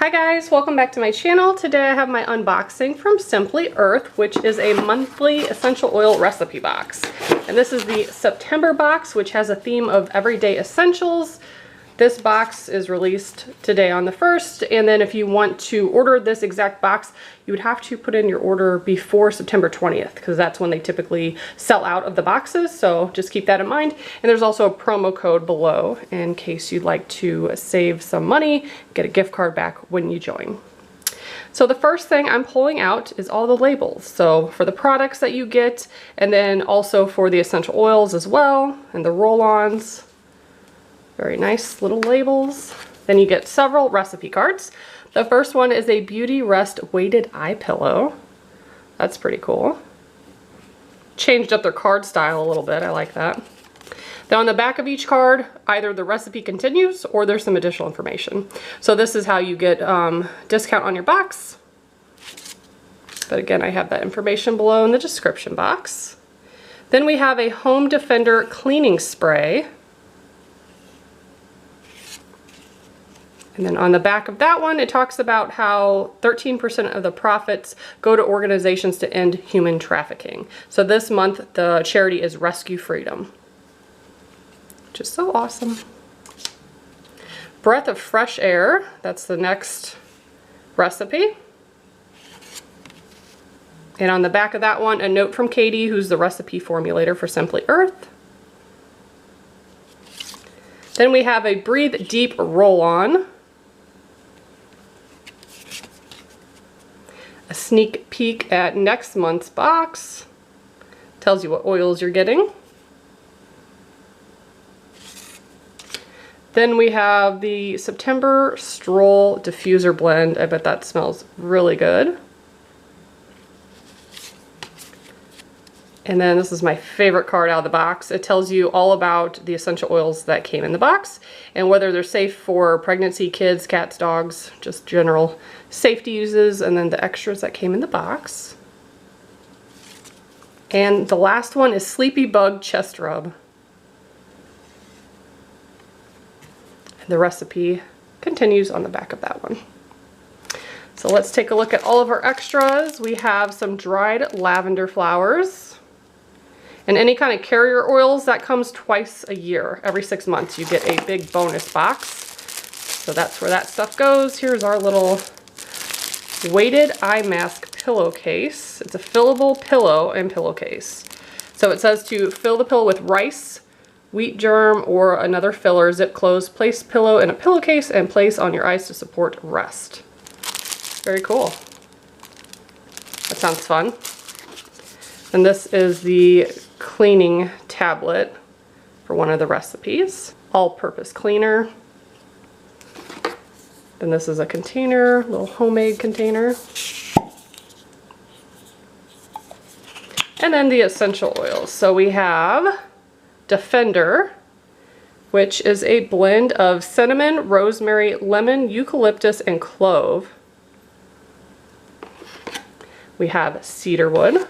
Hi guys, welcome back to my channel. Today I have my unboxing from Simply Earth, which is a monthly essential oil recipe box. And this is the September box, which has a theme of everyday essentials. This box is released today on the 1st, and then if you want to order this exact box, you would have to put in your order before September 20th, because that's when they typically sell out of the boxes, so just keep that in mind. And there's also a promo code below in case you'd like to save some money, get a gift card back when you join. So the first thing I'm pulling out is all the labels. So for the products that you get, and then also for the essential oils as well, and the roll-ons. Very nice little labels. Then you get several recipe cards. The first one is a Beauty Rest weighted eye pillow. That's pretty cool. Changed up their card style a little bit. I like that. Then on the back of each card, either the recipe continues or there's some additional information. So this is how you get discount on your box. But again, I have that information below in the description box. Then we have a Home Defender cleaning spray. And then on the back of that one, it talks about how 13% of the profits go to organizations to end human trafficking. So this month, the charity is Rescue Freedom, which is so awesome. Breath of Fresh Air, that's the next recipe. And on the back of that one, a note from Katie, who's the recipe formulator for Simply Earth. Then we have a Breathe Deep Roll-On. A sneak peek at next month's box. Tells you what oils you're getting. Then we have the September Stroll Diffuser Blend. I bet that smells really good. And then this is my favorite card out of the box. It tells you all about the essential oils that came in the box and whether they're safe for pregnancy, kids, cats, dogs, just general safety uses, and then the extras that came in the box. And the last one is Sleepy Bug Chest Rub. And the recipe continues on the back of that one. So let's take a look at all of our extras. We have some dried lavender flowers. And any kind of carrier oils, that comes twice a year. Every 6 months you get a big bonus box. So that's where that stuff goes. Here's our little weighted eye mask pillowcase. It's a fillable pillow and pillowcase. So it says to fill the pillow with rice, wheat germ, or another filler. Zip close, place pillow in a pillowcase, and place on your eyes to support rest. Very cool. That sounds fun. And this is the cleaning tablet for one of the recipes. All-purpose cleaner. Then this is a container, little homemade container. And then the essential oils. So we have Defender, which is a blend of cinnamon, rosemary, lemon, eucalyptus, and clove. We have cedarwood.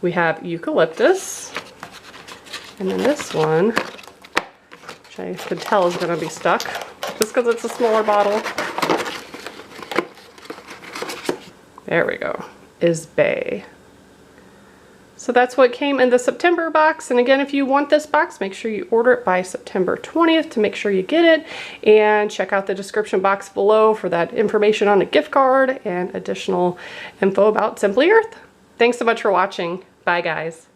We have eucalyptus, and then this one, which I could tell is going to be stuck, just because it's a smaller bottle. There we go, is bay. So that's what came in the September box, and again, if you want this box, make sure you order it by September 20th to make sure you get it, and check out the description box below for that information on a gift card and additional info about Simply Earth. Thanks so much for watching. Bye, guys.